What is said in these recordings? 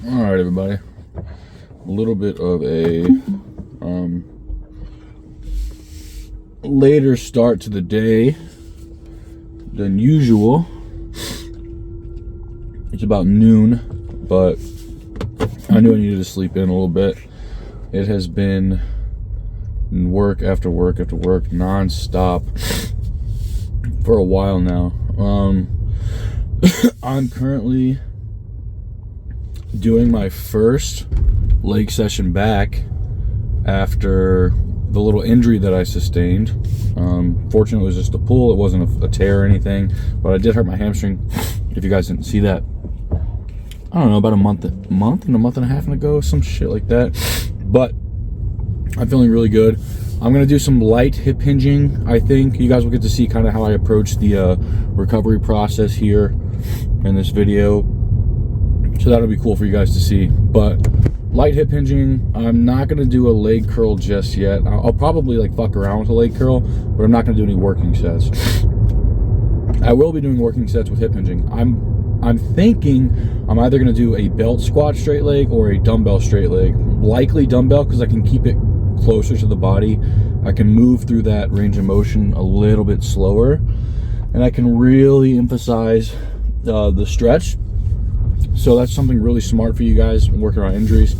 All right, everybody. A little bit of a later start to the day than usual. It's about noon, but I knew I needed to sleep in a little bit. It has been work after work after work, non-stop for a while now. I'm currently doing my first leg session back after the little injury that I sustained. Fortunately, it was just a pull. It wasn't a tear or anything, but I did hurt my hamstring. If you guys didn't see that, I don't know, about a month and a half ago, some shit like that. But I'm feeling really good. I'm gonna do some light hip hinging. I think you guys will get to see kind of how I approach the recovery process here in this video. So that'll be cool for you guys to see. But light hip hinging, I'm not gonna do a leg curl just yet. I'll probably like fuck around with a leg curl, but I'm not gonna do any working sets. I will be doing working sets with hip hinging. I'm thinking I'm either gonna do a belt squat straight leg or a dumbbell straight leg. Likely dumbbell because I can keep it closer to the body. I can move through that range of motion a little bit slower, and I can really emphasize the stretch. So that's something really smart for you guys working on injuries.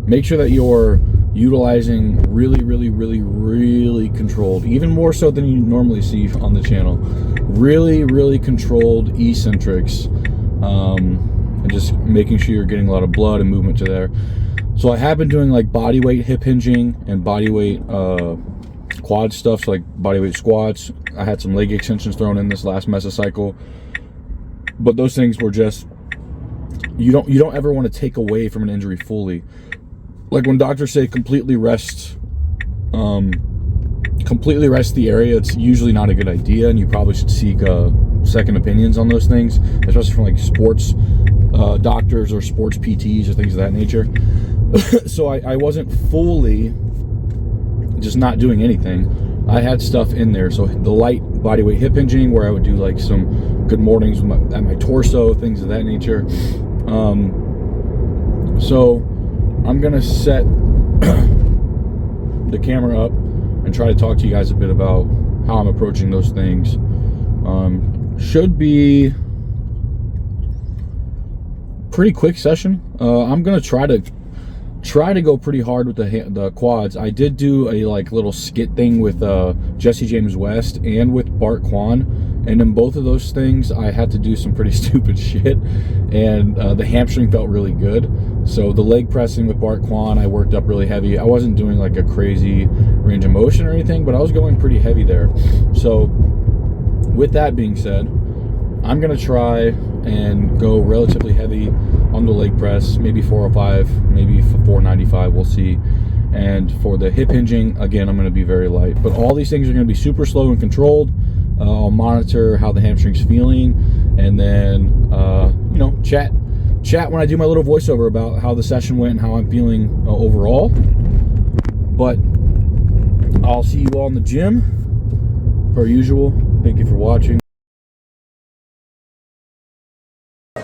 Make sure that you're utilizing really controlled, even more so than you normally see on the channel, really controlled eccentrics, and just making sure you're getting a lot of blood and movement to there. So I have been doing like body weight hip hinging and body weight quad stuff, so like body weight squats. I had some leg extensions thrown in this last mesocycle, but those things were just, you don't ever want to take away from an injury fully. Like when doctors say completely rest the area, it's usually not a good idea, and you probably should seek second opinions on those things, especially from like sports doctors or sports PTs or things of that nature. So I wasn't fully just not doing anything. I had stuff in there. So the light bodyweight hip hinging, where I would do like some good mornings with at my torso, things of that nature. So I'm gonna set the camera up and try to talk to you guys a bit about how I'm approaching those things. Should be pretty quick session. I'm gonna try to go pretty hard with the quads. I did do a like little skit thing with Jesse James West and with Bart Kwan, and in both of those things I had to do some pretty stupid shit, and the hamstring felt really good. So the leg pressing with Bart Kwan, I worked up really heavy. I wasn't doing like a crazy range of motion or anything, but I was going pretty heavy there. So with that being said, I'm gonna try and go relatively heavy on the leg press, maybe 405, maybe 495, we'll see. And for the hip hinging, again, I'm gonna be very light. But all these things are gonna be super slow and controlled. I'll monitor how the hamstring's feeling, and then, you know, chat when I do my little voiceover about how the session went and how I'm feeling overall. But I'll see you all in the gym, per usual. Thank you for watching. I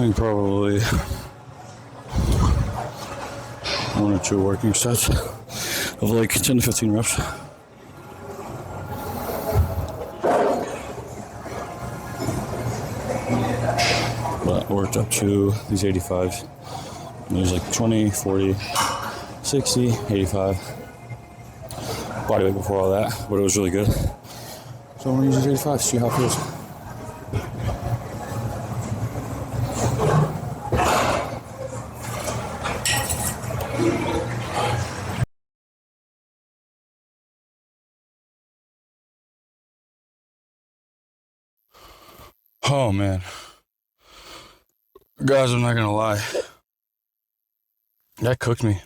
think probably 1 or 2 working sets of like 10 to 15 reps. But I worked up to these 85s. There's like 20, 40, 60, 85. Body weight before all that, but it was really good. So I'm gonna use these 85s, see how it feels. Oh man, guys, I'm not gonna lie, that cooked me.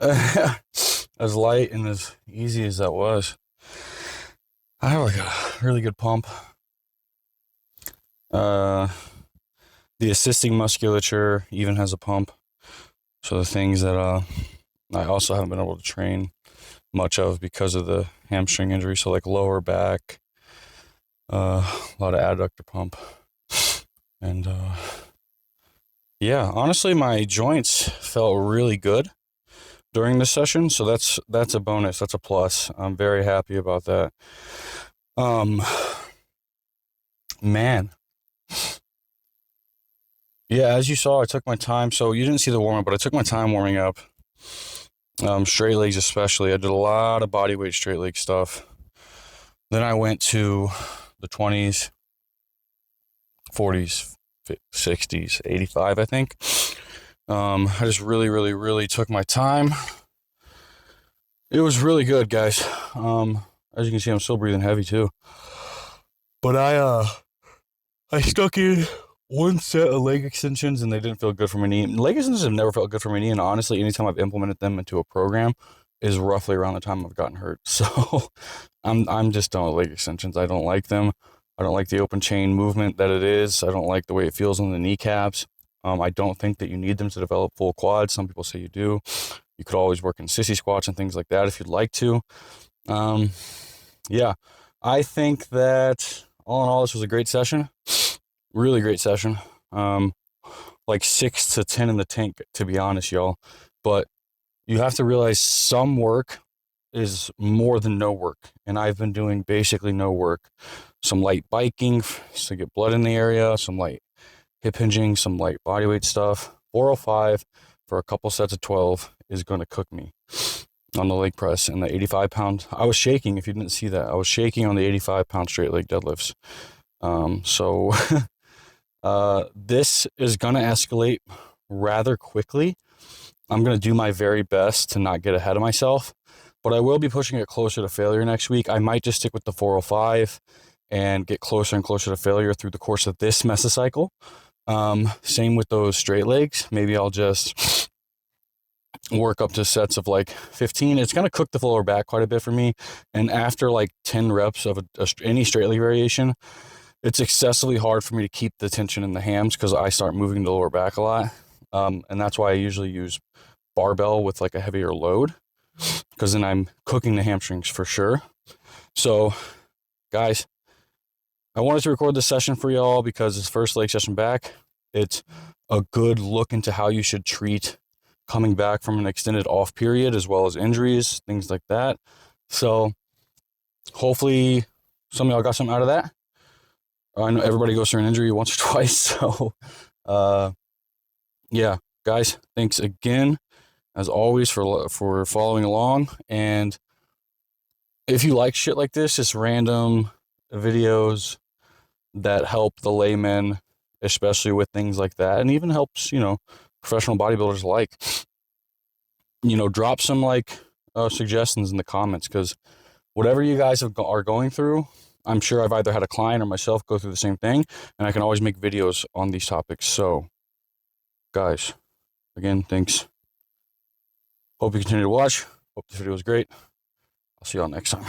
As light and as easy as that was, I have like a really good pump. The assisting musculature even has a pump. So the things that I also haven't been able to train much of because of the hamstring injury, so like lower back, a lot of adductor pump, And yeah, honestly, my joints felt really good during this session, so that's a bonus. That's a plus. I'm very happy about that. Man, yeah, as you saw, I took my time. So you didn't see the warm up, but I took my time warming up. Straight legs especially. I did a lot of body weight straight leg stuff. Then I went to the 20s, 40s, 60s, 85, I think. I just really took my time. It was really good, guys. As you can see, I'm still breathing heavy too. But I stuck in one set of leg extensions and they didn't feel good for my knee. Leg extensions have never felt good for my knee, and honestly, anytime I've implemented them into a program is roughly around the time I've gotten hurt. So I'm just done with leg extensions. I don't like them. I don't like the open chain movement that it is. I don't like the way it feels on the kneecaps. I don't think that you need them to develop full quads. Some people say you do. You could always work in sissy squats and things like that if you'd like to. Yeah, I think that all in all, this was a great session. Really great session. Like 6 to 10 in the tank, to be honest, y'all. But you have to realize some work is more than no work. And I've been doing basically no work. Some light biking to get blood in the area, some light hip hinging, some light bodyweight stuff. 405 for a couple sets of 12 is going to cook me on the leg press. And the 85-pound, I was shaking. If you didn't see that, I was shaking on the 85-pound straight leg deadlifts. So this is going to escalate rather quickly. I'm going to do my very best to not get ahead of myself, but I will be pushing it closer to failure next week. I might just stick with the 405 and get closer and closer to failure through the course of this mesocycle. Same with those straight legs. Maybe I'll just work up to sets of like 15. It's going to cook the lower back quite a bit for me. And after like 10 reps of any straight leg variation, it's excessively hard for me to keep the tension in the hams because I start moving the lower back a lot. And that's why I usually use barbell with like a heavier load, because then I'm cooking the hamstrings for sure. So guys, I wanted to record this session for y'all because it's first leg session back. It's a good look into how you should treat coming back from an extended off period, as well as injuries, things like that. So hopefully some of y'all got something out of that. I know everybody goes through an injury once or twice. So yeah, guys, thanks again as always for following along. And if you like shit like this, just random videos that help the layman, especially with things like that, and even helps, professional bodybuilders alike, drop some suggestions in the comments, because whatever you guys are going through, I'm sure I've either had a client or myself go through the same thing, and I can always make videos on these topics. So guys, again, thanks. Hope you continue to watch. Hope this video was great. I'll see y'all next time.